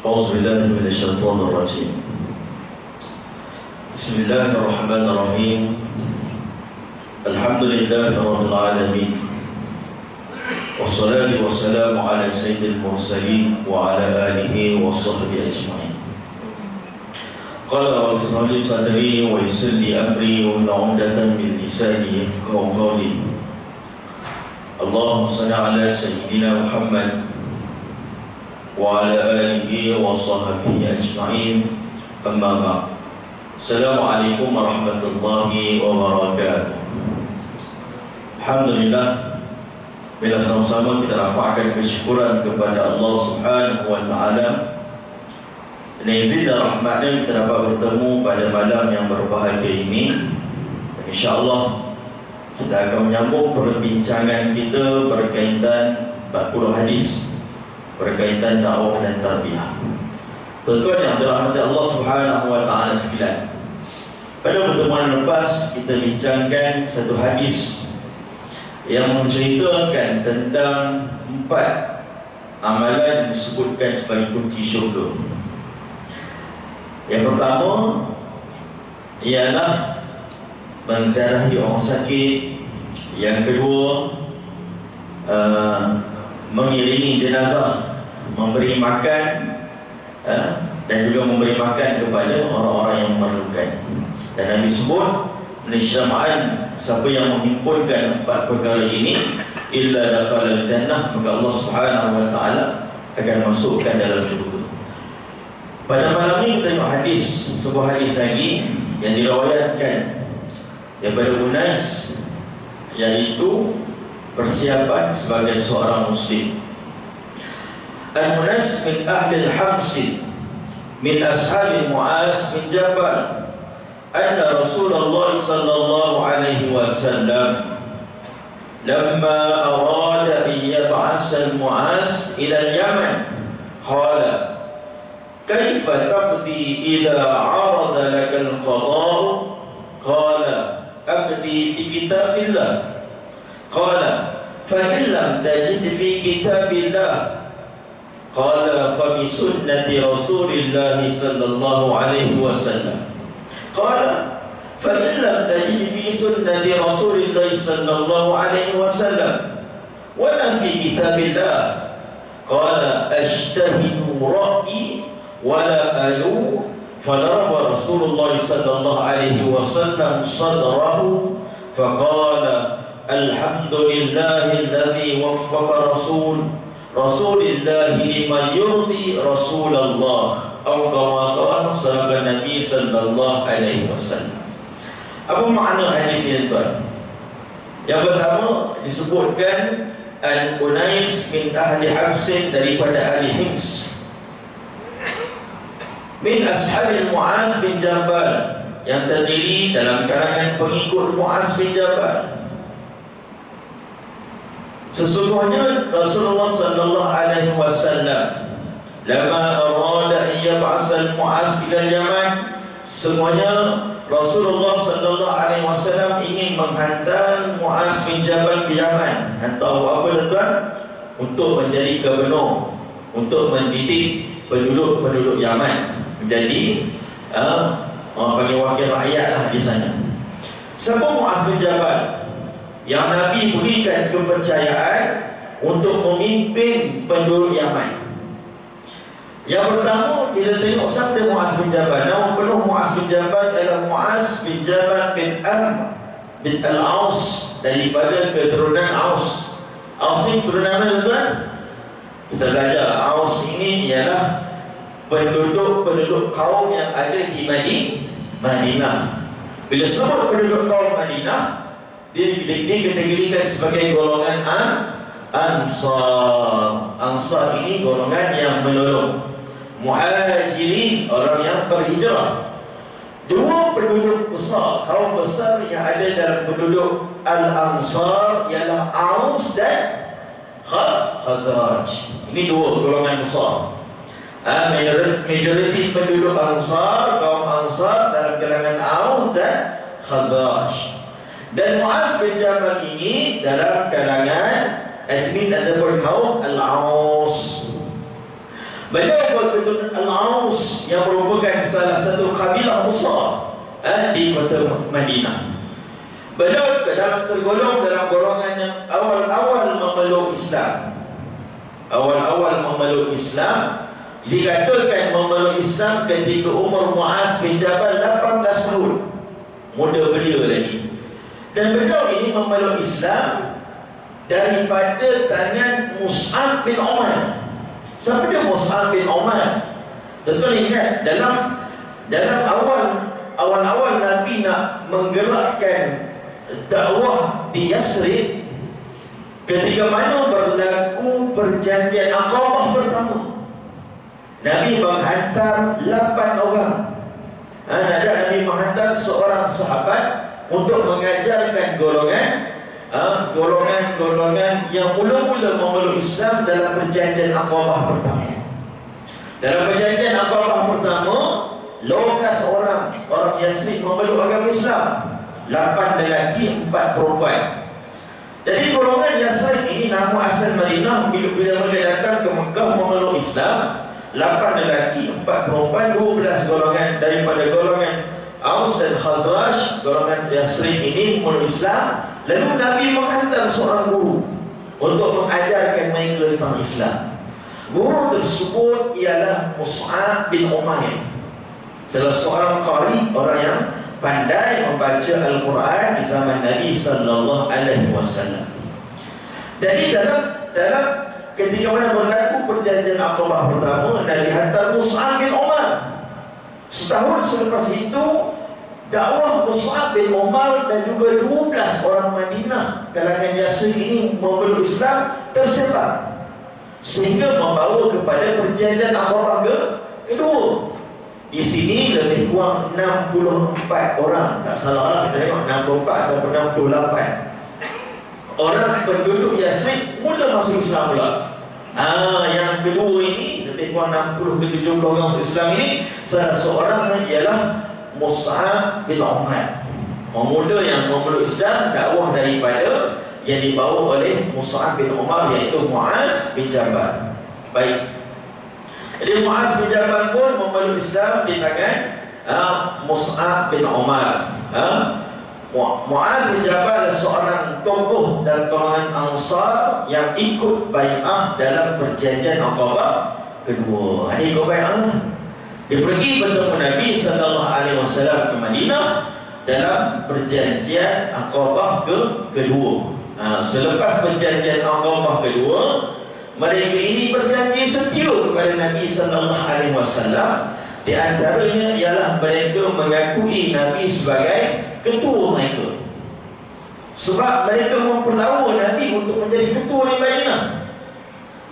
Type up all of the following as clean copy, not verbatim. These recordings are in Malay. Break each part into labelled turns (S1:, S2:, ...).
S1: أعوذ بالله من الشيطان الرجيم. بسم الله الرحمن الرحيم. الحمد لله رب العالمين، والصلاة والسلام على سيد المرسلين وعلى آله وصحبه أجمعين. قال رب اشرح لي صدري ويسر لي أمري واحلل عقدة من لساني يفقهوا قولي. اللهم صل على سيدنا محمد وعلى آله وصحبه أجمعين. أما بعد. Assalamualaikum warahmatullahi wabarakatuh. Alhamdulillah, bila sama-sama kita rafa'kan kesyukuran kepada Allah Subhanahu wa Ta'ala. Dengan izin dan rahmatnya kita dapat bertemu pada malam yang berbahagia ini. InsyaAllah kita akan menyambung perbincangan kita berkaitan 40 hadis berkaitan dakwah dan tarbiyah. Tuan-tuan yang dirahmati Allah Subhanahu wa Ta'ala sekalian, pada pertemuan lepas kita bincangkan satu hadis yang menceritakan tentang 4 amalan yang disebutkan sebagai kunci syurga. Yang pertama ialah menziarahi orang sakit. Yang kedua, mengiringi jenazah, memberi makan dan juga memberi makan kepada orang-orang yang memerlukan. Dan Nabi sebut menisyamaan siapa yang menghimpunkan 4 perkara ini illa dakhala al-jannah, maka Allah Subhanahu wa Ta'ala akan masukkan dalam syurga. Pada malam ini kita tengok hadis, sebuah hadis lagi yang diriwayatkan daripada Unais, iaitu persiapan sebagai seorang muslim. Al-Unais min ahli al-Hamsi min ashabi Mu'az bin Jabal anna Rasulullah sallallahu alaihi wasallam lamma arada an yab'asa al-Mu'az ila al-Yaman qala kaifa taqdi idha 'arada laka al-qada'u qala aqdi bi kitabillah qala fa in lam tajid fi kitabillah qala fa bi sunnati Rasulillah sallallahu alaihi wasallam qala fa in lam tajid fi sunnati Rasulillah sallallahu alaihi wasallam wala fi kitabillah qala ajtahidu ra'yi wala alu fadaraba Rasulullah sallallahu alaihi wasallam sadrahu faqala alhamdulillahi alladhi waffaqa Rasulillah lima yurdi Rasulullah atau kama qala sallallahu Nabi sallallahu alaihi wasallam. Apa makna hadis ini, tuan? Yang pertama disebutkan Al-Unais min ahli Hamsin, daripada ahli Hims, min ashabil Mu'az bin Jabal, yang terdiri dalam kalangan pengikut Mu'az bin Jabal. Sesungguhnya Rasulullah sallallahu alaihi wasallam lama arada an yab'asa al-Mu'az ila Yaman, semuanya Rasulullah sallallahu alaihi wasallam ingin menghantar Mu'az bin Jabal ke Yaman. Hantar apa, tuan? Untuk menjadi gubernur, untuk mendidik penduduk-penduduk Yaman menjadi orang panggil wakil rakyat lah di sana. Siapa Mu'az bin Jabal yang Nabi berikan kepercayaan untuk memimpin penduduk Yaman? Yang pertama kita tengok siapa Mu'az bin Jabal. Nama penuh Mu'az bin Jabal adalah Mu'az bin Jabal bin Amr bin Al-Aus, daripada keturunan Aus. Aus ni keturunan mana, tuan? Kita belajar Aus ini ialah penduduk kaum yang ada di Madinah. Bila sebut penduduk kaum Madinah, dia dikategorikan sebagai golongan Ansar. Ansar ini golongan yang menolong. Muhajirin, orang yang berhijrah. Dua penduduk besar, kaum besar yang ada dalam penduduk Al-Ansar ialah Aus dan Khazraj. Ini dua golongan besar. Majoriti penduduk Ansar, kaum Ansar dalam kalangan Aus dan Khazraj. Dan Mu'az bin Jabal ini dalam kalangan admin ataupun kaum Al-Aus. Beliau berketurunan Al-Aus yang merupakan salah satu kabilah besar di kota Madinah. Beliau tergolong dalam golongan yang awal-awal memeluk Islam. Awal-awal memeluk Islam, dikatakan memeluk Islam ketika umur Muaz bin Jabal 18 tahun, muda belia lagi. Dan beliau ini memeluk Islam daripada tangan Mus'ab bin Umar. Siapa dia Mus'ab bin Umar? Tentu ingat dalam awal-awal Nabi nak menggerakkan dakwah di Yasrib, ketika mana berlaku perjanjian Aqabah pertama, Nabi menghantar 8 orang. Nabi menghantar seorang sahabat untuk mengajarkan golongan yang mula-mula memeluk Islam dalam perjanjian Aqabah pertama. Dalam perjanjian Aqabah pertama, 12 orang Yasrib memeluk agama Islam, 8 lelaki, 4 perempuan. Jadi golongan Yasrib ini nama asal Madinah. Bila mereka datang ke Mekah memeluk Islam, 8 lelaki, 4 perempuan, 12 golongan daripada golongan Aus dan Khazraj. Golongan Yasrib ini memeluk Islam. Lalu Nabi menghantar seorang guru untuk mengajarkan mereka tentang Islam. Guru tersebut ialah Mus'ab bin Umair, salah seorang qari, orang yang pandai membaca Al-Quran di zaman Nabi sallallahu alaihi wasallam. Jadi dalam ketika mana berlaku perjanjian Aqabah pertama, Nabi hantar Mus'ab bin Umar. Setahun selepas itu, dakwah Mus'ab bin Umar dan juga 12 orang Madinah kalangan Yasrib ini memeluk Islam tersebar, sehingga membawa kepada perjanjian Aqabah kedua. Di sini lebih kurang 64 orang, tak salah lah kita tengok 64 atau 68 orang penduduk Yasrib mula masuk Islam pula. Yang kedua ini lebih kurang 60 ke 70 orang masuk Islam ini, salah seorang ialah Mus'ab bin Umar, pemuda yang memeluk Islam, dakwah daripada yang dibawa oleh Mus'ab bin Umar, iaitu Muaz bin Jabal. Baik, jadi Muaz bin Jabal pun memeluk Islam di tangan Mus'ab bin Umar. Muaz bin Jabal seorang tokoh dan golongan Ansar yang ikut bai'ah dalam perjanjian Aqabah kedua. Ini ikut bai'ah. Dia pergi bertemu Nabi sallallahu alaihi wasallam ke Madinah dalam perjanjian Aqabah kedua. Selepas perjanjian Aqabah kedua, mereka ini berjanji setia kepada Nabi sallallahu alaihi wasallam. Di antaranya ialah mereka mengakui Nabi sebagai ketua mereka, sebab mereka memperlawa Nabi untuk menjadi ketua di Madinah,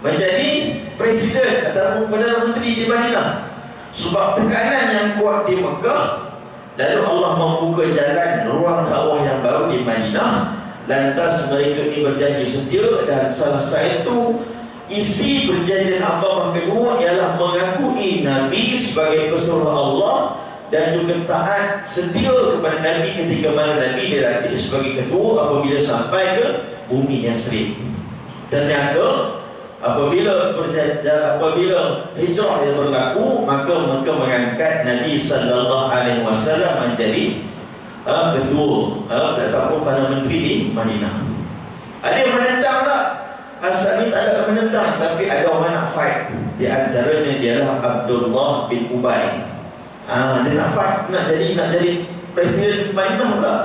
S1: menjadi presiden atau Perdana Menteri di Madinah. Sebab tekanan yang kuat di Mekah, lalu Allah membuka jalan ruang dakwah yang baru di Madinah. Lantas mereka ini berjanji setia, dan salah satu isi perjanjian Aqabah kedua ialah mengakui Nabi sebagai pesuruh Allah dan juga taat setia kepada Nabi ketika mana Nabi dilantik sebagai ketua apabila sampai ke bumi Yasrib. Ternyata apabila hijrah yang berlaku, maka mereka mengangkat Nabi sallallahu alaihi wasallam menjadi ketua ataupun Perdana Menteri di Madinah. Ada yang menentang tak? Asal ni tak ada yang menentang, tapi ada orang nak fight. Di antaranya ialah Abdullah bin Ubay. Dia nak fight, nak jadi presiden Madinah pula.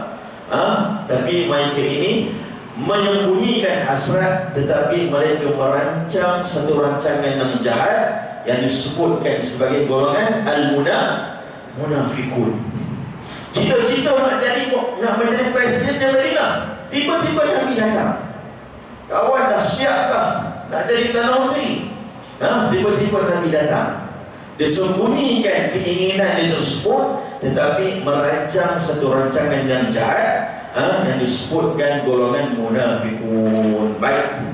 S1: Tapi mereka ini menyembunyikan hasrat, tetapi mereka merancang satu rancangan yang jahat yang disebutkan sebagai golongan Al-Munafiqun. Cita-cita nak menjadi presiden yang Madinah, tiba-tiba Nabi datang. Kawan dah siap dah nak jadi Perdana Menteri, tiba-tiba Nabi datang. Dia sembunyikan keinginan dia tersebut, tetapi merancang satu rancangan yang jahat yang disebutkan golongan munafiqun. Baik,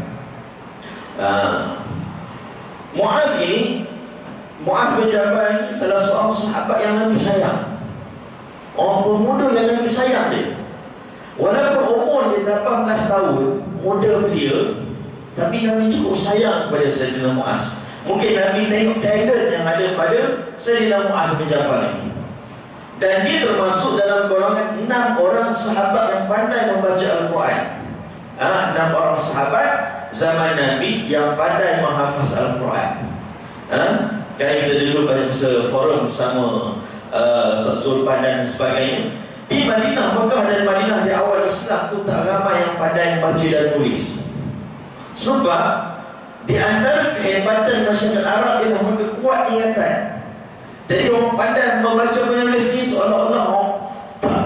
S1: Muaz bin Jabal ini salah seorang sahabat yang Nabi sayang, orang pemuda yang Nabi sayang dia. Walaupun umur dia 18 tahun, muda belia, tapi Nabi cukup sayang kepada Sayyidina Muaz. Mungkin Nabi tengok talent yang ada pada Sayyidina Mu'az bin Jabal ini. Dan dia termasuk dalam golongan 6 orang sahabat yang pandai membaca Al-Quran. 6 orang sahabat zaman Nabi yang pandai menghafaz Al-Quran. Kayak kita dulu banyak forum bersama Zulpan dan sebagainya. Di Madinah, Mekah dan Madinah di awal Islam tu tak ramai yang pandai membaca dan tulis. Sebab di antara kehebatan masyarakat Arab ialah mereka kuat ingatan. Jadi orang pandai membaca menulis ni seolah-olah orang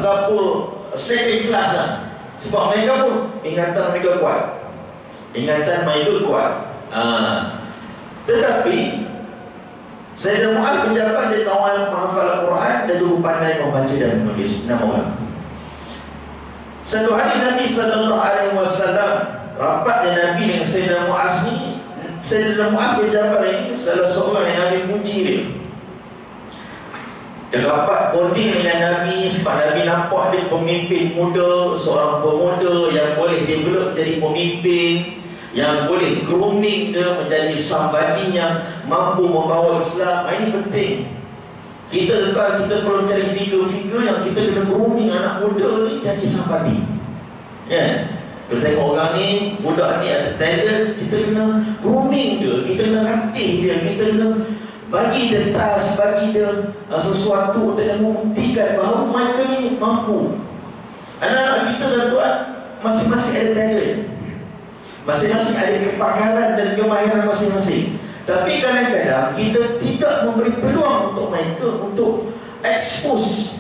S1: tak apa second class lah. Sebab mereka pun ingatan mereka kuat. Ingatan mereka kuat. Tetapi Sayyidina Mu'az bin Jabal dia tahu menghafal Al-Quran dan juga pandai membaca dan menulis. 6 orang. Satu hari Nabi SAW rapatnya Nabi dengan Sayyidina Mu'az ni. Sayyidina Mu'az bin Jabal ini salah seorang yang Nabi puji dia. Dia dapat bonding dengan Nabi sebab Nabi nampak dia pemimpin muda, seorang pemuda yang boleh develop jadi pemimpin, yang boleh grooming dia menjadi somebody yang mampu membawa Islam. Ini penting. Kita perlu cari figure-figure yang kita kena grooming anak muda ni jadi somebody. Ya. Kita tengok orang ni, budak ni ada talent, kita kena grooming dia, kita kena latih dia, kita kena bagi dia task, bagi dia sesuatu untuk yang membuktikan bahawa mereka ni mampu. Anak-anak kita dan tuan masing-masing ada talent, masing-masing ada kepakaran dan kemahiran masing-masing. Tapi kadang-kadang kita tidak memberi peluang untuk mereka untuk expose,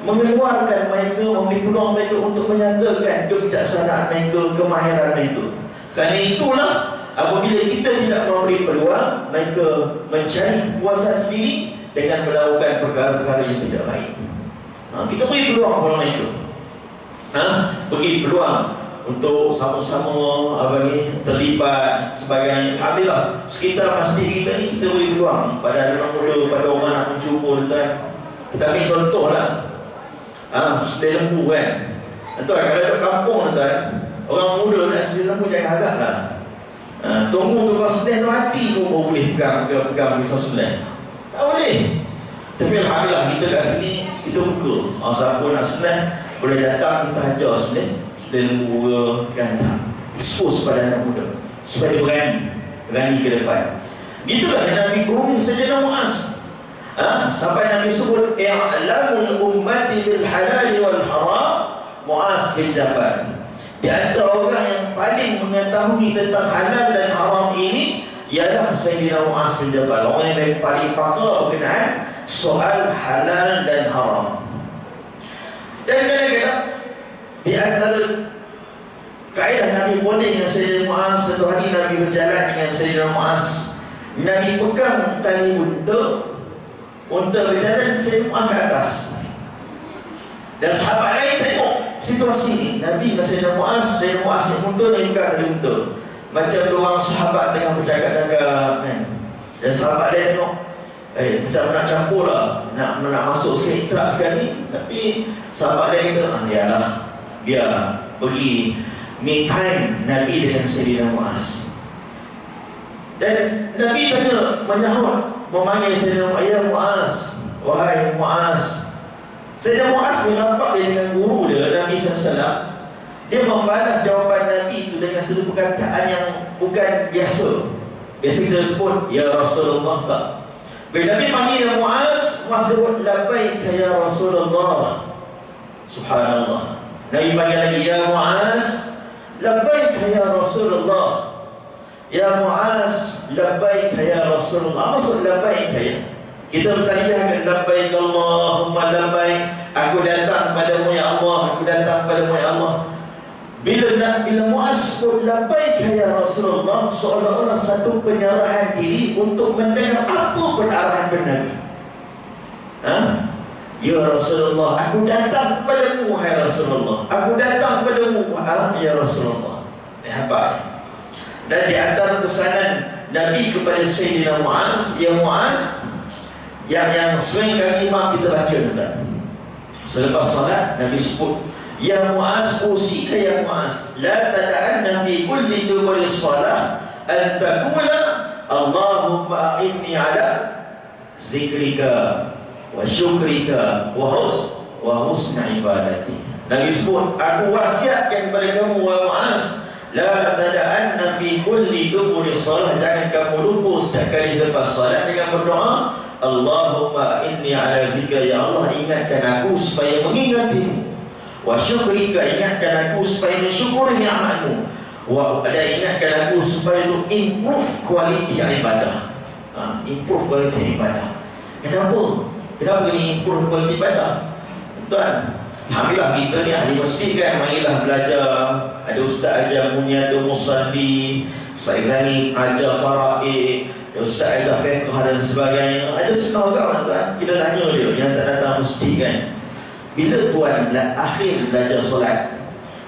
S1: mengeluarkan mereka, memberi peluang mereka untuk menyatakan kebijaksanaan mereka, kemahiran mereka. Kerana itulah apabila kita tidak memberi peluang, mereka mencari kepuasan sendiri dengan melakukan perkara-perkara yang tidak baik. Kita beri peluang kepada mereka. Beri peluang untuk sama-sama terlibat sebagainya. Alhamdulillah, sekitar masjid kita ni kita beri peluang pada anak muda, pada orang nak mencuba tuan. Kita ambil contoh lah, sedih lembu kan. Tuan, kalau ada kampung tuan, orang muda nak sedih lembu jangan harap lah. Tunggu tukang sedih tu mati pun boleh pegang pisau sebelah. Tak boleh. Tapi alhamdulillah kita kat sini kita buka. Siapa nak sebelah boleh datang, kita hajar sebelah. Sudah lembu gantang. Expose pada anak muda supaya dia berani ke depan. Gitulah yang Nabi grooming Sayyidina Mu'az. Sampai Nabi sebut i'lamul ummati bil halal wal haram Mu'az bin Jabal. Di antara orang yang paling mengetahui tentang halal dan haram ini ialah Sayyidina Mu'az bin Jabal. Orang yang paling pakar berkenaan soal halal dan haram. Dan kadang-kadang di antara kaedah Nabi bonding dengan Sayyidina Mu'az, satu hari Nabi berjalan dengan Sayyidina Mu'az. Nabi pegang tali unta berjalan, Sayyidina Mu'az ke atas. Dan sahabat lain tengok situasi ni. Nabi dengan Sayyidina Mu'az naik unta, ni pegang tali unta. Macam orang sahabat tengah bercakap-cakap kan. Dan sahabat lain tengok, macam nak campur lah, nak masuk sikit trap sekali. Tapi sahabat lain kata, biarlah bagi me time Nabi dengan Sayyidina Mu'az. Dan Nabi tanya, memanggil Sayyidina Mu'az, ya Mu'az, wahai Mu'az. Sayyidina Mu'az merapat dia dengan guru dia, Nabi SAW. Dia membalas jawapan Nabi itu dengan satu perkataan yang bukan biasa. Biasa kita sebut, ya Rasulullah, tak. Bila Nabi panggil ya Mu'az, Mu'az sebut, labbaika ya Rasulullah. Subhanallah. Nabi panggil lagi, ya Mu'az, labbaika ya Rasulullah. Ya Mu'az, labbaika ya Rasulullah. Apa maksud labbaika ya? Kita bertalbiyah labbaik Allahumma labbaik. Aku datang padamu ya Allah, aku datang padamu ya Allah. Bila Mu'az sebut labbaika ya Rasulullah, seolah-olah satu penyerahan diri untuk mendengar apa pun arahan Nabi. Ya Rasulullah, aku datang padamu wahai Rasulullah. Aku datang padamu ya Rasulullah. Hebat. Dan di antara pesanan Nabi kepada Sayyidina Mu'az, ya Mu'az, yang sering kali imam kita baca juga. Selepas salat Nabi sebut, ya Mu'az, usika ya Mu'az, la tada'anna fi kulli duburi salat an taqula Allahumma inni ala zikrika wa syukrika wa husna ibadati. Nabi sebut, aku wasiatkan kepada kamu wa Muaz, la tada'anna fi kulli duburi salah, jangan kamu lupa setiap kali lepas salat dengan berdoa, Allahumma inni ala zikra, ya Allah ingatkan aku supaya mengingatimu, wa syukrika, ingatkan aku supaya mensyukuri ni'matmu, wa ingatkan aku supaya tu improve quality ibadah. Improve quality ibadah. Kenapa kena improve quality ibadah? Tuan, alhamdulillah kita ni ahli masjid kan, marilah belajar. Ada ustaz ajar bunyatul musalli, Ustaz Zani ajar faraid, Ustaz ajar fiqh dan sebagainya. Ada setengah orang tuan, kita tanya dia yang tak datang masjid kan, bila tuan akhir belajar solat?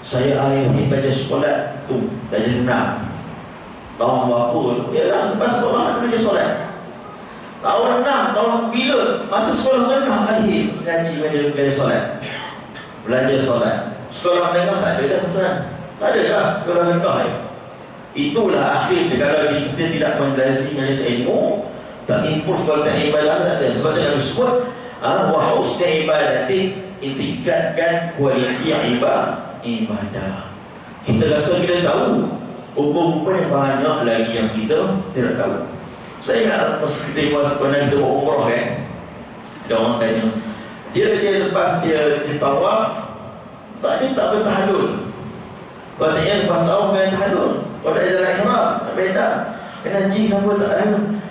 S1: Saya akhir belajar solat tu belajar 6 tahun berapa? Yalah, lepas sekolah belajar solat tahun 6, tahun bila? Masa sekolah rendah akhir ngaji belajar solat, belajar solat. Sekolah menengah tak ada dah tuan, tak ada dah sekolah rendah ya. Itulah akhir kalau kita tidak mendasari majlis ilmu, tak improve kualitas ibadah, tak ada. Sebab Nabi sebut wa husna ibadati, tingkatkan kualiti ibadah. Kita rasa kita tahu, rupa-rupa yang banyak lagi yang kita tidak tahu. Saya ingat masa kita pernah kita buat umrah kan, ada orang tanya, dia lepas dia tawaf, tak bertahalul. Katanya lepas tawaf kena tahalul. Kalau ada dalam ihram, tak beda. Kena haji kenapa tak tahalul?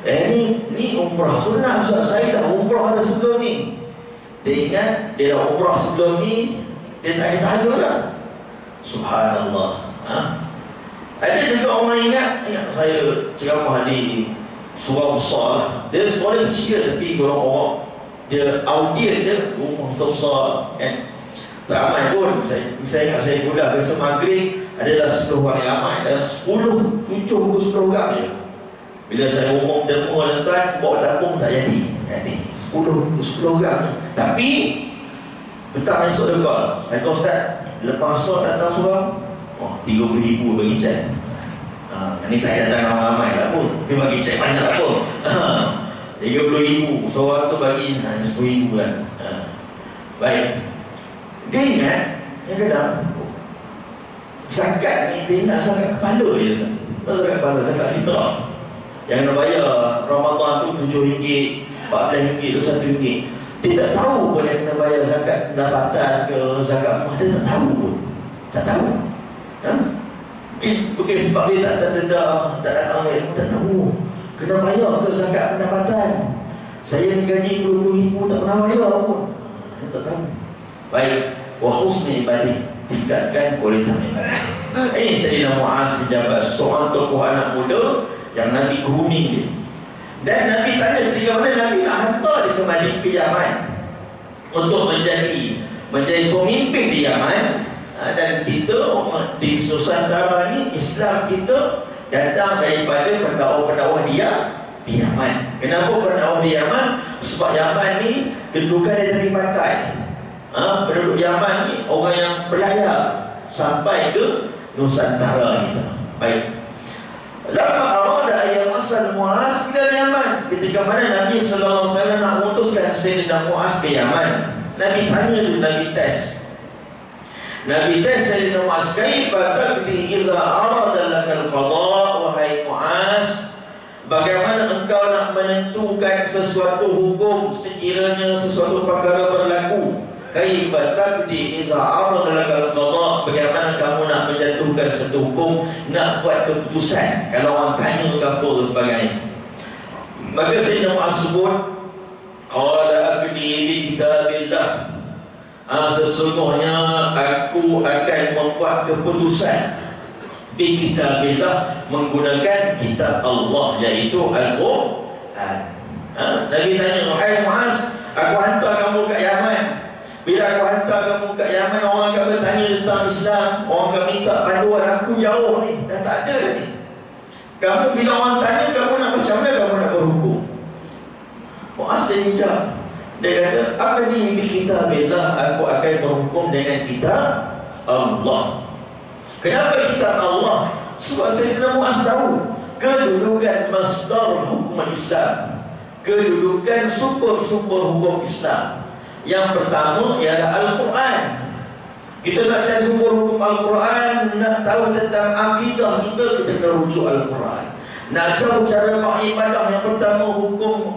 S1: Ni umrah sunnah. Saya dah umrah dah sebelum ni. Dia ingat dia dah umrah sebelum ni, dia tak tahalul dah. Subhanallah. Ada juga orang ingat saya ceramah di surau besar, dia suara kecil tapi golong orang, dia audien dia rumah besar kan, tak ramai pun. Saya ingat saya kuliah biasa maghrib adalah 10 orang yang ramai, ada 10 orang je. Bila saya umum temu tuan, bawa tapung tak jadi 10 orang. Tapi petang esok juga, kata ustaz, lepas esok datang surau 30,000 bagi cek. Ini tak datang ramai-ramai lah pun, dia bagi cek banyak lah pun. 30,000 seorang tu bagi 10,000 kan. Baik, dia ingat yang kadang zakat ni, dia ingat zakat kepala je. Zakat kepala, zakat fitrah yang nak bayar Ramadan tu RM7, RM14, RM21. Dia tak tahu pun yang kena bayar zakat pendapatan ke zakat rumah, dia tak tahu pun. Tak tahu. Mungkin sebab dia tak terdedah, tak datang ilmu, tak tahu kena bayar ke zakat pendapatan. Saya ni gaji RM20,000 tak pernah bayar pun. Dia tak tahu. Baik, wa husni ibadati, tingkatkan kualitas ibadah. Ini Sayyidina Muaz bin Jabal, seorang tokoh anak muda yang Nabi grooming dia. Dan Nabi tanya ketika mana Nabi nak hantar dia kembali ke Yaman untuk menjadi pemimpin di Yaman. Dan kita di Nusantara ni, Islam kita datang daripada pendakwah-pendakwah dia di Yaman. Kenapa pendakwah di Yaman? Sebab Yaman ni kedudukan dia dari pantai. Penduduk Yaman ni orang yang berlayar sampai ke Nusantara kita. Baik. Lama arada ayat asal Muaz ke Yaman. Ketika mana Nabi sallallahu alaihi wasallam nak mengutuskan Sayyidina Muaz ke Yaman, Nabi tanya dulu, Nabi tes Sayyidina Muaz, kaifa taqdi idza arada lakal qada, wahai Muaz, bagaimana engkau nak menentukan sesuatu hukum sekiranya sesuatu perkara berlaku? Kaifa taqdi idza arada lakal qada, bagaimana kamu nak menjatuhkan satu hukum, nak buat keputusan kalau orang tanya ke apa sebagainya. Maka Sayyidina Muaz sebut, qala abdi bi kitabillah, sesungguhnya aku akan membuat keputusan bi kitabillah, menggunakan kitab Allah, iaitu Al-Quran. Nabi tanya, wahai Muaz, aku hantar kamu ke Yaman. Bila aku hantar kamu ke Yaman, orang akan bertanya tentang Islam, orang akan minta panduan. Aku jauh ni, dah tak ada ni. Kamu bila orang tanya, kamu nak macam mana kamu nak berhukum? Muaz dia bijak. Dia kata, aqdi bi kitabillah, aku akan berhukum dengan kitab Allah. Kenapa kitab Allah? Sebab Sayyidina Muaz tahu kedudukan masdar hukum Islam, kedudukan sumber-sumber hukum Islam. Yang pertama ialah Al-Quran. Kita nak cari sumber hukum Al-Quran, nak tahu tentang akidah kita kena rujuk Al-Quran. Nak tahu cara beribadah, yang pertama hukum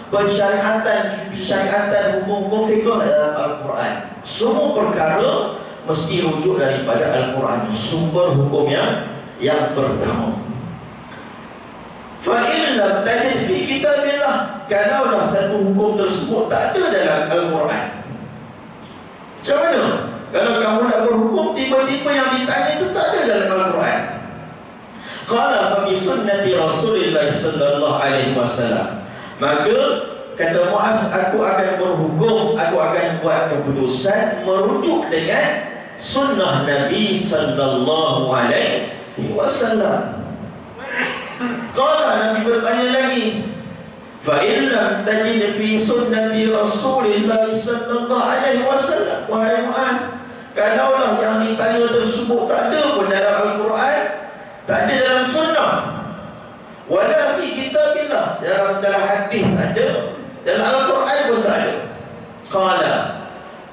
S1: pensyariatan, hukum-hukum fiqh dalam Al-Quran. Semua perkara mesti rujuk daripada Al-Quran, sumber hukum yang pertama. Fa'in lam tajid fi kitabillah, kalaulah satu hukum tersebut tak ada dalam Al-Quran, macam mana? Kalau kamu nak berhukum, tiba-tiba yang ditanya itu tak ada dalam Al-Quran. Qala fa bi sunnati Rasulillah sallallahu alaihi wasallam, maka kata Muaz, aku akan berhukum, aku akan buat keputusan merujuk dengan sunnah Nabi sallallahu alaihi wasallam. Qala, Nabi bertanya lagi, fa in lam tajid fi sunnati Rasulillah sallallahu alaihi wasallam, wahai Muaz, kalaulah yang ditanya tersebut tak ada pun dalam Al-Quran, tak ada dalam sunnah, wala fi kitabillah, dalam hadis tak ada, dalam Al-Quran pun tak ada. Qala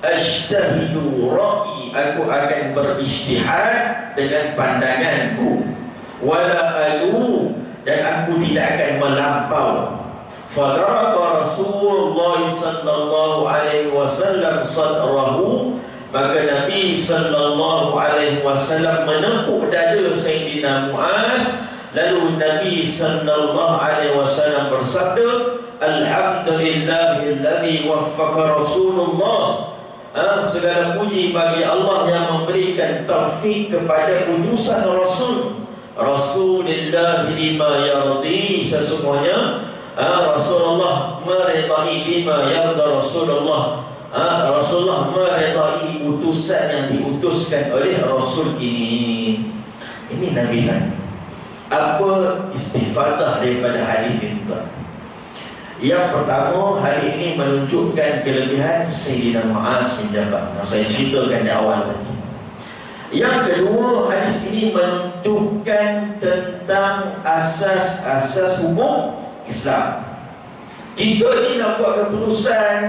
S1: ashtahidu ra'i, aku akan berijtihad dengan pandanganku, wala alu, dan aku tidak akan melampau. Fadaraba Rasulullah sallallahu alaihi wasallam sadrahu, maka Nabi sallallahu alaihi wasallam menepuk dada Sayyidina Muaz. Lalu Nabi sallallahu alaihi wasallam bersabda, alhamdulillahilladzi waffaqa Rasulullah, segala puji bagi Allah yang memberikan taufik kepada utusan Rasulullah lima yardi, sesungguhnya Rasulullah meridai bima yarda Rasulullah, Rasulullah meridai utusan yang diutuskan oleh Rasul ini. Ini Nabi tanya. Apa istifadah daripada hadis ini tuan? Yang pertama, hari ini menunjukkan kelebihan Sayyidina Muaz bin Jabal yang saya ceritakan di awal tadi. Yang kedua, hadis ini menunjukkan tentang asas-asas hukum Islam. Kita ni nak buat keputusan,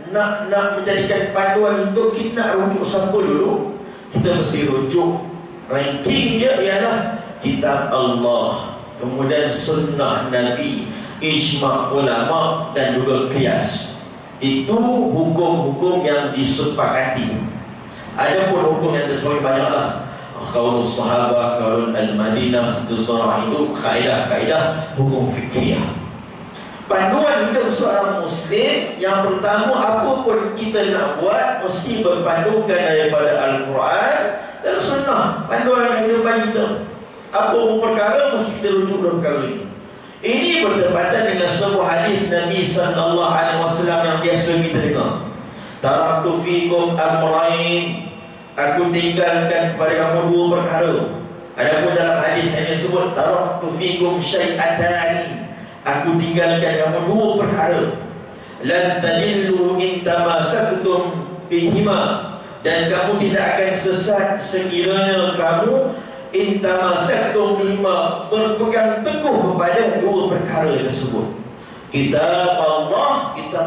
S1: nak menjadikan panduan hidup, kita nak rujuk siapa dulu? Kita mesti rujuk, ranking dia ialah kitab Allah, kemudian sunnah Nabi, ijma' ulama dan juga qiyas. Itu hukum-hukum yang disepakati. Ada pun hukum yang tersebut banyaklah, qaulus sahabah, qaulul al-Madinah, itu surah, itu kaedah-kaedah hukum fikriyah. Panduan hidup seorang Muslim yang pertama, apa pun kita nak buat mesti berpandukan daripada Al-Quran dan Sunnah. Panduan kehidupan kita, apa pun perkara mesti kita rujuk dalam perkara ini. Ini bertepatan dengan sebuah hadis Nabi sallallahu alaihi wasallam yang biasa kita dengar. Taraktu fikum amrain, aku tinggalkan kepada kamu dua perkara. Adapun dalam hadis yang disebut taraktu fikum syai'atani, aku tinggalkan kamu dua perkara. Lan tadillu in tamasaktum bihima, dan kamu tidak akan sesat sekiranya kamu in tamasaktum bihima, berpegang teguh kepada dua perkara tersebut. Kitab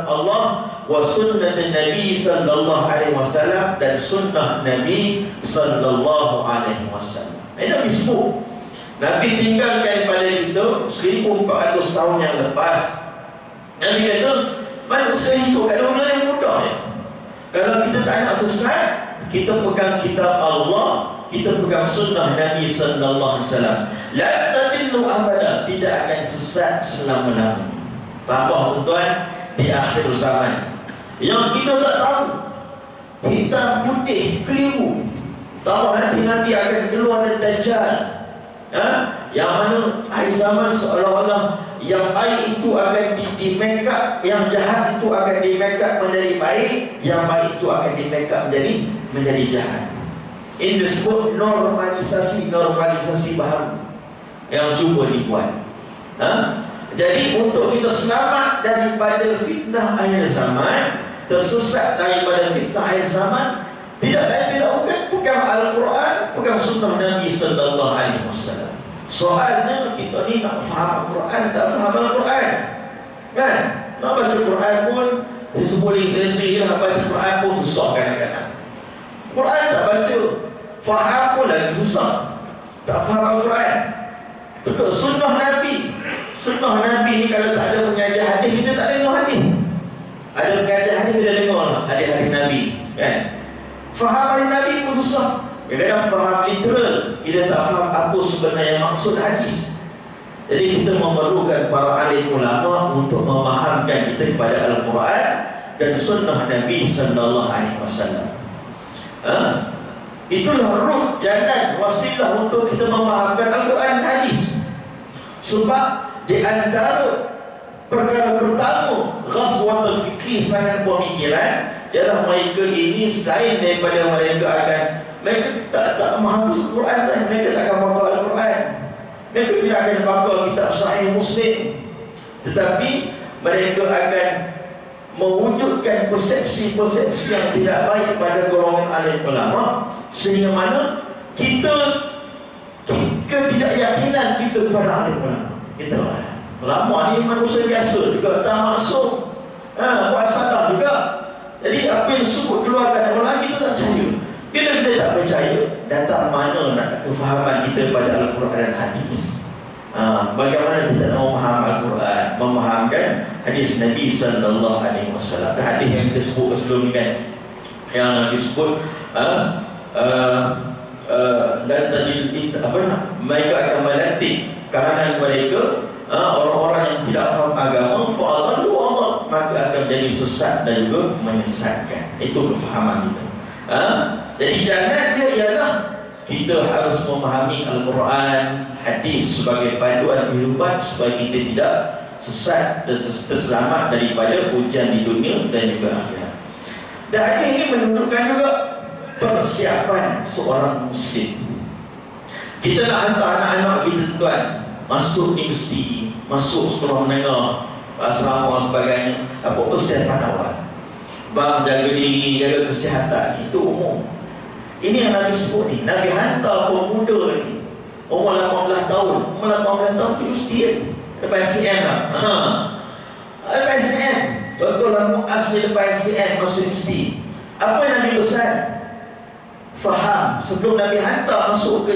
S1: Allah wa sunnah Nabi sallallahu alaihi wasallam, dan sunnah Nabi sallallahu alaihi wasallam. Ini Nabi sebut, Nabi tinggalkan pada kita 1400 tahun yang lepas. Nabi kata manusia hidup kat dunia yang mudah ya. Kalau kita tak nak sesat, kita pegang kitab Allah, kita pegang sunnah Nabi sallallahu alaihi wasallam. La tadillu abada, tidak akan sesat selama-lamanya. Tambah tuan-tuan, di akhir zaman yang kita tak tahu, hitam putih keliru, tambah nanti akan keluar dari Dajjal, yang mana akhir zaman seolah-olah yang baik itu akan di-make up, yang jahat itu akan di-make up menjadi baik, yang baik itu akan di-make up menjadi jahat. Ini disebut normalisasi baharu yang cuba dibuat. Jadi untuk kita selamat daripada fitnah akhir zaman, tersesat daripada fitnah akhir zaman, tidak lain tidak bukan pegang Al-Quran, pegang sunnah Nabi sallallahu alaihi wasallam. Soalnya kita ni nak faham Al-Quran, tak faham Al-Quran, kan? Nak baca Quran pun disebut Inggeris lah, baca Quran pun susah kadang-kadang. Quran tak baca, faham pun lagi susah, tak faham Al-Quran. Betul, sunnah Nabi. Sunnah Nabi ni kalau tak ada pengajar hadis, kita tak dengar hadis. Ada pengajar hadis, kita dengar lah hadis-hadis Nabi, kan? Faham hadis Nabi pun susah. Kadang-kadang faham literal, kita tak faham apa sebenarnya maksud hadis. Jadi kita memerlukan para alim ulama untuk memahamkan kita kepada Al-Quran dan sunnah Nabi sallallahu alaihi wasallam. Itulah ruh, jalan, wasilah untuk kita memahamkan Al-Quran dan hadis. Sebab di antara perkara pertama ghazwatul fikri, serangan pemikiran, ialah mereka ini selain daripada mereka tak menghafaz Al-Quran, mereka tak akan baca Al-Quran, mereka tidak akan baca kitab Sahih Muslim, tetapi mereka akan mewujudkan persepsi-persepsi yang tidak baik pada golongan alim ulama, sehingga mana ketidakyakinan kita kepada alim ulama. Kita ulama ni manusia biasa juga, tak maksud buat salah juga. Jadi apa yang disebut keluarkan ulama, kita tak percaya. Bila kita tak percaya, datang mana nak kefahaman kita pada Al-Quran dan hadis? Bagaimana kita nak memaham Al-Quran, memahamkan hadis Nabi sallallahu alaihi wasallam. Hadis yang kita sebut sebelum ni kan, yang disebut dan tadi mereka akan melatih kalangan mereka, orang-orang yang tidak faham agama, fa'adallu Allah, maka akan jadi sesat dan juga menyesatkan. Itu kefahaman kita. Jadi jalan dia ialah kita harus memahami Al-Quran, hadis sebagai panduan kehidupan supaya kita tidak sesat dan terselamat daripada ujian di dunia dan juga akhirat. Dan hadis ini menunjukkan juga persiapan seorang Muslim. Kita nak hantar anak-anak kita, tuan, masuk universiti, masuk sekolah menengah, asrama dan sebagainya. Apa persiapan awal? Bang, jaga diri, jaga kesihatan, itu umum. Ini yang Nabi sebut ni. Nabi hantar pemuda ni, umur 18 tahun. Umur 18 tahun tu mesti kan? Lepas SPM lah. Lepas SPM. Contohlah Mu'az ni lepas SPM masuk mesti. Apa yang Nabi pesan? Faham. Sebelum Nabi hantar masuk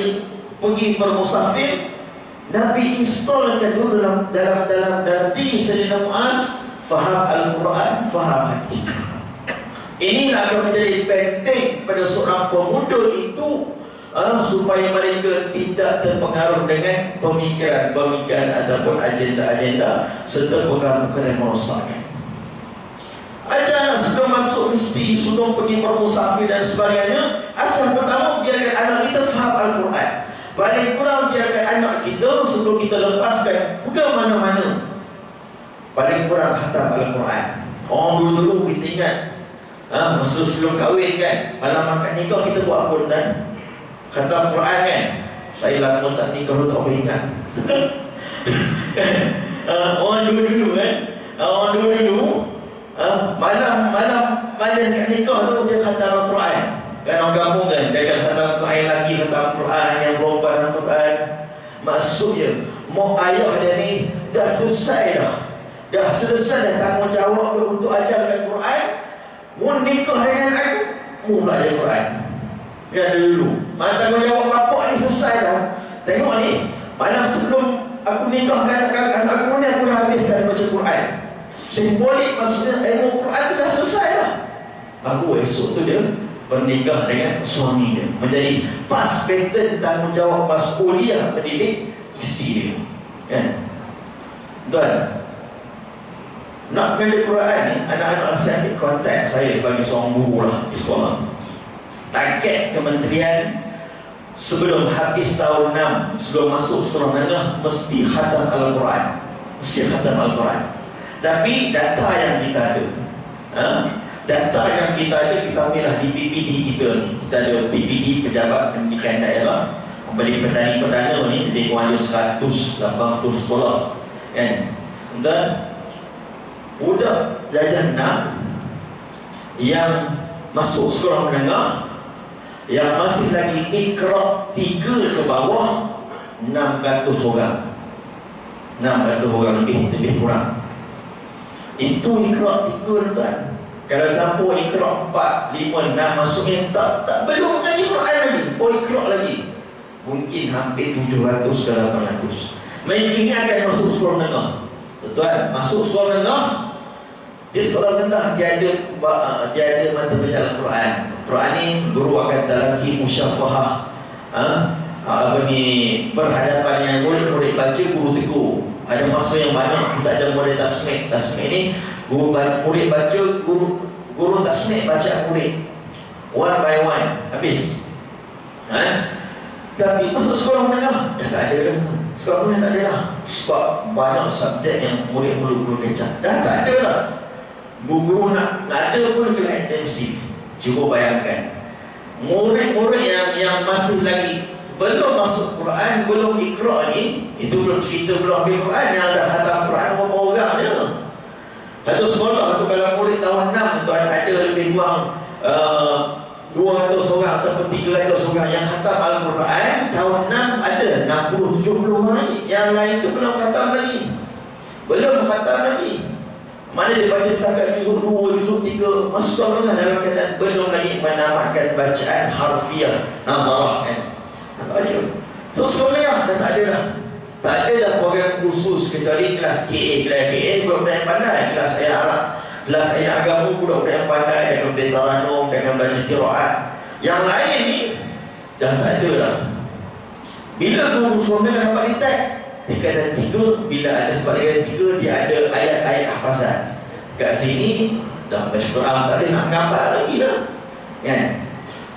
S1: pergi bermusafir, Nabi installkan dulu dalam diri Sayyidina Mu'az, faham Al-Quran, faham hadis. Ini akan menjadi penting pada seorang pemuda itu, supaya mereka tidak terpengaruh dengan pemikiran-pemikiran ataupun agenda-agenda serta perkara-perkara yang merosakkan. Ajar anak sebelum masuk mesti, sebelum pergi bermusafir dan sebagainya, asal pertama biarkan anak kita faham Al-Quran. Paling kurang biarkan anak kita sebelum kita lepaskan ke mana-mana, paling kurang khatam Al-Quran. Orang dulu kita ingat, masa sebelum kahwin kan, malam akad nikah kita buat apa kan? Khatam Quran kan? Saya lama tak nikah, tak boleh ingat. Orang dulu kan, orang dulu malam akad nikah tu dia khatam Al-Quran. Kan orang kampung kan, dia akan khatam Quran, lagi khatam Quran, yang perempuan Al-Quran. Maksudnya mau ayah dia ni dah selesai dah selesai tanggungjawab untuk ajarkan Quran. Mau nikah dengan aku, mau belajar Quran. Ya dulu, mana tanggungjawab bapak ni selesai dah. Tengok ni, malam sebelum aku nikahkan aku ni, aku dah habiskan baca Quran. Simbolik maksudnya ilmu Quran tu dah selesai dah. Aku esok tu dia bernikah dengan suami dia, menjadi pas pattern tanggungjawab mas'uliyah pendidik isteri dia. Kan? Tuan, nak belajar Quran ni, anak-anak saya ambil kontak saya sebagai seorang guru lah di sekolah. Target kementerian sebelum habis tahun 6, sebelum masuk sekolah menengah, mesti khatam Al-Quran. Mesti khatam Al-Quran. Tapi data yang kita ada, data yang kita ada, kita ambillah di PPD kita ni. Kita ada PPD, Pejabat Pendidikan Daerah. Memberi petani perdana ni, dia ada 180 sekolah. Kan? Dan budak darjah 6 yang masuk sekolah menengah, yang masih lagi Iqra 3 ke bawah, 600 orang. 600 orang lebih kurang. Itu Iqra 3 tuan. Kalau campur Iqra 4, 5, 6, maksudnya tak belum lagi Quran lagi. Iqra lagi. Mungkin hampir 700 ke 800. Mungkin akan masuk sekolah menengah. Tuan, masuk sekolah menengah. Di sekolah rendah dia ada mata pelajaran Quran. Quran ni guru akan talaqi musyafahah. Berhadapan yang murid baca, guru tegur. Ada masa yang banyak kita ada murid tasmih. Tasmih ni murid baca, guru tasmih baca murid. One by one, habis. Tapi masuk sekolah menengah dah tak ada dah. Sekolah menengah tak ada dah. Sebab banyak subjek yang murid kecap. Dah tak ada dah. Guru nak ada pun kena intensif. Cuba bayangkan murid-murid yang masih lagi belum masuk Quran, belum Iqra ni, itu belum cerita belum habis Quran, yang dah khatam Quran berapa orang je. Satu sekolah tu kalau murid tahun 6 tu ada lebih kurang 200 orang atau 300 orang yang khatam Al-Quran. Tahun 6 ada 60-70 orang. Yang lain tu belum khatam lagi. Belum khatam lagi. Mana dia baca setakat juzuk 2, juzuk 3. Masuk dalam keadaan belum lagi menamatkan bacaan harfiah, nazarah kan. Baca. Terus sekolah dah tak ada dah. Tak ada dah program khusus kecuali kelas KA. Kelas KA budak-budak yang pandai. Kelas ayat Arab, kelas ayat agama, budak-budak yang pandai. Dia akan baca taranum, dia akan baca qiraat. Yang lain ni dah tak ada dah. Bila guru suami dapat ditek tingkatan 3, bila ada sebaliknya 3, dia ada ayat-ayat hafazan. Kat sini dah baca Quran tak ada, nak gambar lagi dah kan.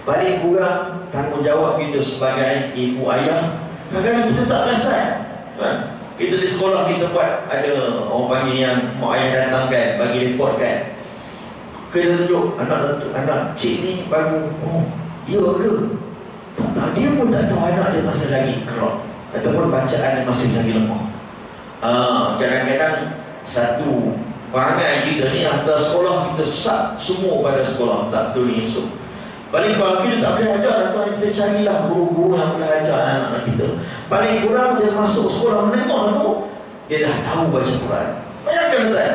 S1: Paling kurang tanggungjawab kita sebagai ibu ayah, kadang-kadang kita tak perasan kan? Kita di sekolah kita buat, ada orang panggil yang mak ayah datang kan, bagi report kan, kita tunjuk anak cik ni baru, ya ke? Dia pun tak tahu anak dia masih lagi Iqra ataupun bacaan dia masih lagi lemah. Kadang-kadang satu perangai kita ni, hantar sekolah kita sat semua pada sekolah, tak betul esok. Paling kalau kita tak boleh ajar, tuan, kita carilah guru-guru yang boleh ajar anak-anak kita. Paling kurang dia masuk sekolah menengah tu, dia dah tahu baca Quran. Bayangkan tuan,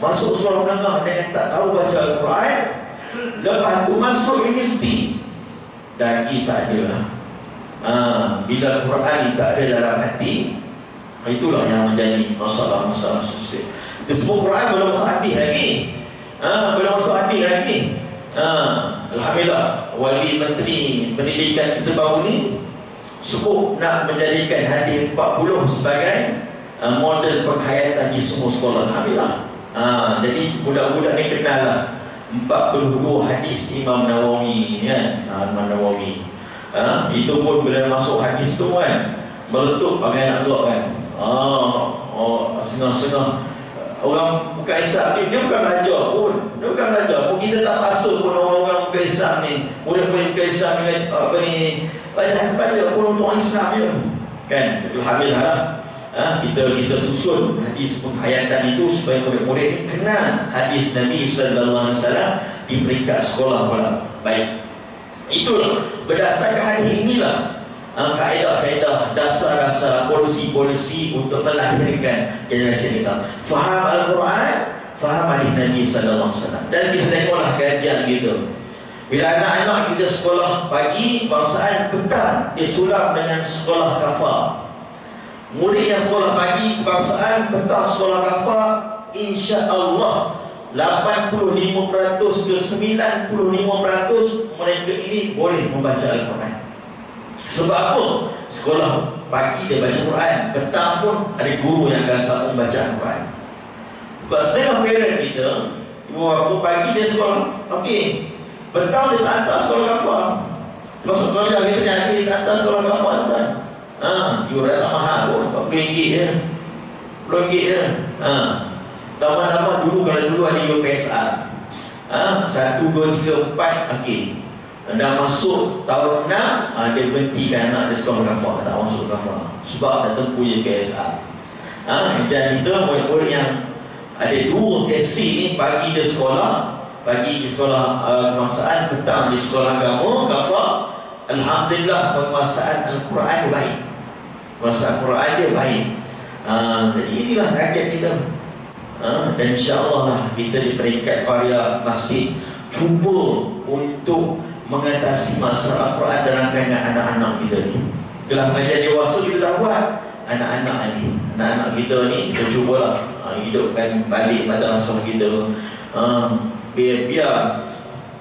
S1: masuk sekolah menengah dengan tak tahu baca Al-Quran, lepas tu masuk universiti, daki tak ada lah. Bila Quran ni tak ada dalam hati, itulah yang menjadi masalah-masalah sosial. Semua Quran belum masuk hati lagi. Belum masuk hati lagi. Alhamdulillah, Wali Menteri Pendidikan kita baru ni sebut nak menjadikan hadis 40 sebagai model penghayatan di semua sekolah. Alhamdulillah. Jadi budak-budak ni kenal lah 42 hadis Imam Nawawi kan. Imam Nawawi. Itu pun bila masuk hadis tu kan, meletup pakai anak gelap kan. Setengah-setengah orang bukan Islam ni, dia bukan belajar pun. Dia bukan belajar pun. Kita tak pasal pun orang-orang bukan Islam ni, murid-murid bukan Islam ni, baca pun untuk orang Islam je kan. Alhamdulillah kita susun hadis penghayatan itu supaya murid-murid ni kenal hadis Nabi SAW di peringkat sekolah pula. Baik, itulah berdasarkan hadis inilah kaedah-kaedah, dasar-dasar, polisi-polisi untuk melahirkan generasi kita. Faham Al-Quran, faham hadis Nabi SAW. Dan kita tengoklah kajian gitu. Bila anak-anak kita sekolah pagi, bangsaan petang dia sulap dengan sekolah kafar. Murid yang sekolah pagi kebangsaan, petang sekolah kafar, insya-Allah 85% ke 95% mereka ini boleh membaca Al-Quran. Sebab apa? Sekolah pagi dia baca Quran, petang pun ada guru yang akan sambung baca Quran. Sebab setengah parent kita, ibu bapa pagi dia sekolah, okey, petang dia tak hantar sekolah kafar. Termasuk keluarga kita ni ada dia tak hantar sekolah kafar kan. Yuran tak mahal pun, RM40 je, RM10 je. Tambah-tambah dulu, kalau dulu ada UPSR 1, 2, 3, 4, okey. Dah masuk tahun 6, dia berhentikan anak dia sekolah kafar, tak masuk kafar sebab dah tempuh UPSR. Macam kita murid-murid yang ada 2 sesi ni, pagi dia sekolah, pagi di sekolah penguasaan, petang di sekolah agama kafar. Alhamdulillah penguasaan Al-Quran baik. Kuasa Quran dia baik. Jadi inilah target kita. Dan insya-Allah lah kita di peringkat karya masjid cuba untuk mengatasi masalah Al-Quran dalam rancangan anak-anak kita ni. Kelas mengajar dewasa kita dah buat, anak-anak ni, anak-anak kita ni kita cubalah hidupkan balik madrasah kita, biar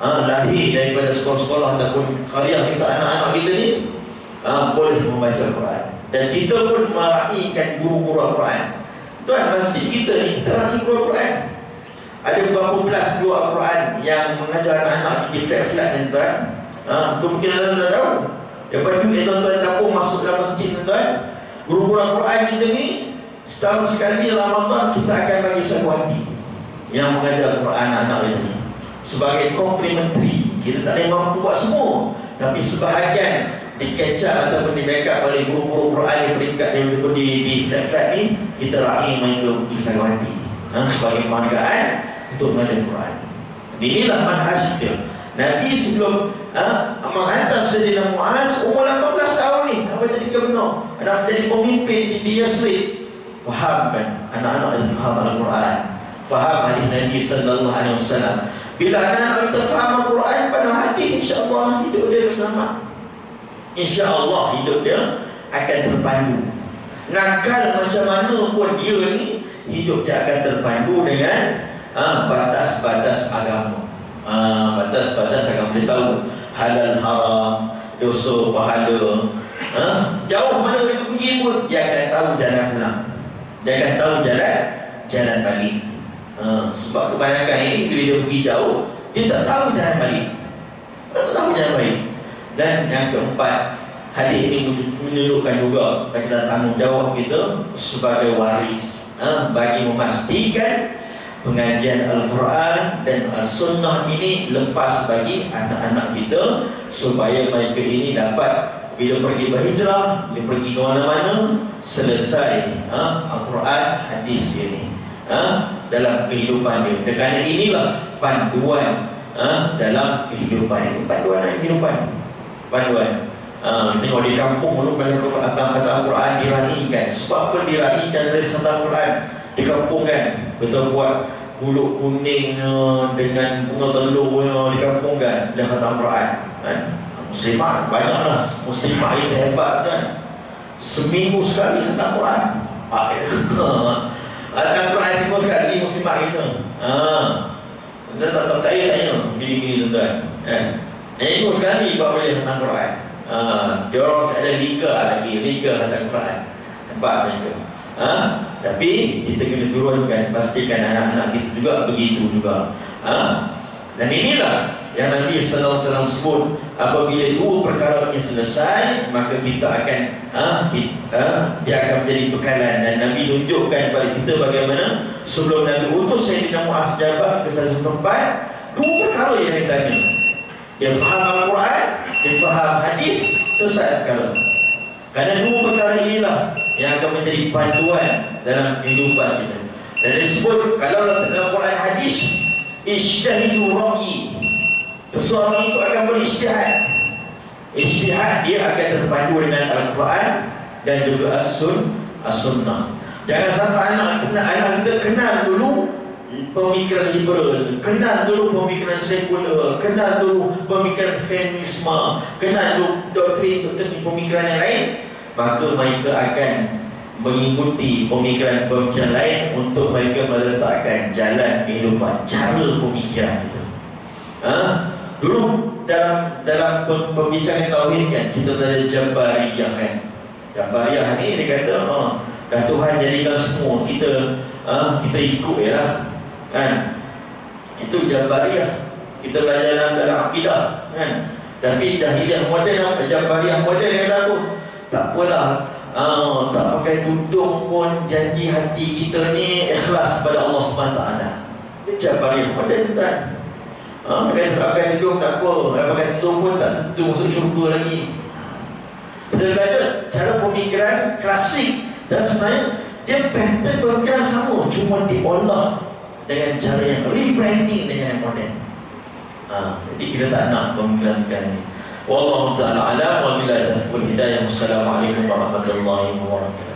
S1: lahir daripada sekolah-sekolah ataupun karya kita, anak-anak kita ni boleh membaca Al-Quran. Dan kita pun meraihkan guru-guru Al-Quran. Tuan, masjid kita ni kita raih guru Al-Quran. Ada beberapa belas guru Al-Quran yang mengajar anak-anak di flat-flat ni tuan. Tu mungkin anda tak tahu. Daripada duit tuan-tuan tabung masuk dalam masjid ni tuan. Guru-guru Al-Quran kita ni setahun sekali dalam Ramadan kita akan bagi satu hati yang mengajar Al-Quran anak-anak ini sebagai complementary. Kita tak boleh mampu buat semua, tapi sebahagian di catch up ataupun di backup oleh guru-guru Quran yang peringkat di flat-flat ni, kita raih mereka satu hati sebagai penghargaan untuk mengajar Quran. Inilah manhaj kita. Nabi sebelum menghantar Sayyidina Muaz umur 18 tahun ni, nak jadi gubernur, nak jadi pemimpin di Yasrib, fahamkan anak-anak yang faham Al-Quran, faham hadis Nabi sallallahu alaihi wasallam. Bila anak-anak kita faham Al-Quran pada hadis, insya-Allah hidup dia selamat. InsyaAllah hidup dia akan terpandu. Nakal macam mana pun dia ni, hidup dia akan terpandu dengan batas-batas agama. Batas-batas agama. Dia tahu halal haram, dosa pahala. Jauh mana dia pergi pun, dia akan tahu jalan pulang. Dia akan tahu jalan balik. Sebab kebanyakan ini bila dia pergi jauh, dia tak tahu jalan balik. Tak tahu jalan balik. Dan yang keempat, hadis ini menunjukkan juga kita tanggungjawab kita sebagai waris bagi memastikan pengajian Al-Quran dan Al-Sunnah ini lepas bagi anak-anak kita, supaya mereka ini dapat bila pergi berhijrah, bila pergi ke mana-mana, selesai Al-Quran, hadis ini dalam kehidupan dia. Kerana inilah panduan dalam kehidupan ini, panduan dalam kehidupan. Panduan. Tengok di kampung dulu pada kata Al-Quran diraihkan. Sebab apa diraihkan dari kata Al-Quran di kampung kan? Kita buat buluk kuning dengan bunga telur di kampung kan, dan kata Al-Quran kan? Muslimat banyaklah, muslimat yang hebat kan, seminggu sekali kata Al-Quran. Al-Quran seminggu sekali muslimat kita. Kita tak percaya tanya bini-bini tuan-tuan minggu sekali Pak boleh khatam Quran. Dia orang ada liga khatam Quran. Nampak mereka. Tapi kita kena turunkan, pastikan anak-anak kita juga begitu juga. Dan inilah yang Nabi sallallahu alaihi wasallam sebut, apabila dua perkara ini selesai, maka kita akan dia akan menjadi bekalan. Dan Nabi tunjukkan kepada kita bagaimana sebelum Nabi utus Sayyidina Muaz jabat ke satu tempat, dua perkara yang ditanya. Dia faham Al-Quran, dia faham hadis, selesai perkara. Kerana dua perkara inilah yang akan menjadi panduan dalam kehidupan kita. Dan disebut kalau dalam Al-Quran hadis, ijtahidu ra'yi, seseorang itu akan berijtihad. Ijtihad dia akan terpadu dengan Al-Quran dan juga As-Sunnah. Jangan sampai anak kita kenal dulu pemikiran liberal, kenal dulu pemikiran sekular, kenal dulu pemikiran feminisme, kenal dulu doktrin pemikiran yang lain, maka mereka akan mengikuti pemikiran-pemikiran lain untuk mereka meletakkan jalan kehidupan, cara pemikiran itu. Dulu dalam pembicaraan tauhid kan, kita ada Jabariyah kan. Jabariyah ni dia kata dah Tuhan jadikan semua, kita ikut je lah kan. Itu Jabariyah. Kita belajar dalam akidah kan. Tapi jahiliyah moden, Jabariyah moden kata aku, tak apalah, tak pakai tudung pun janji hati kita ni ikhlas kepada Allah SWT. Dia Jabariyah moden kan. Kata tak pakai tudung tak apa, pakai tudung pun tak tentu masuk syurga lagi. Kita belajar cara pemikiran klasik, dan sebenarnya dia pattern pemikiran sama, cuma diolah dengan cara yang rebranding dengan yang moden. Jadi kita tak nak pemikiran-pemikiran ni. Wallahu ta'ala alam wa billahi taufiq wal hidayah. Wassalamualaikum warahmatullahi wabarakatuh.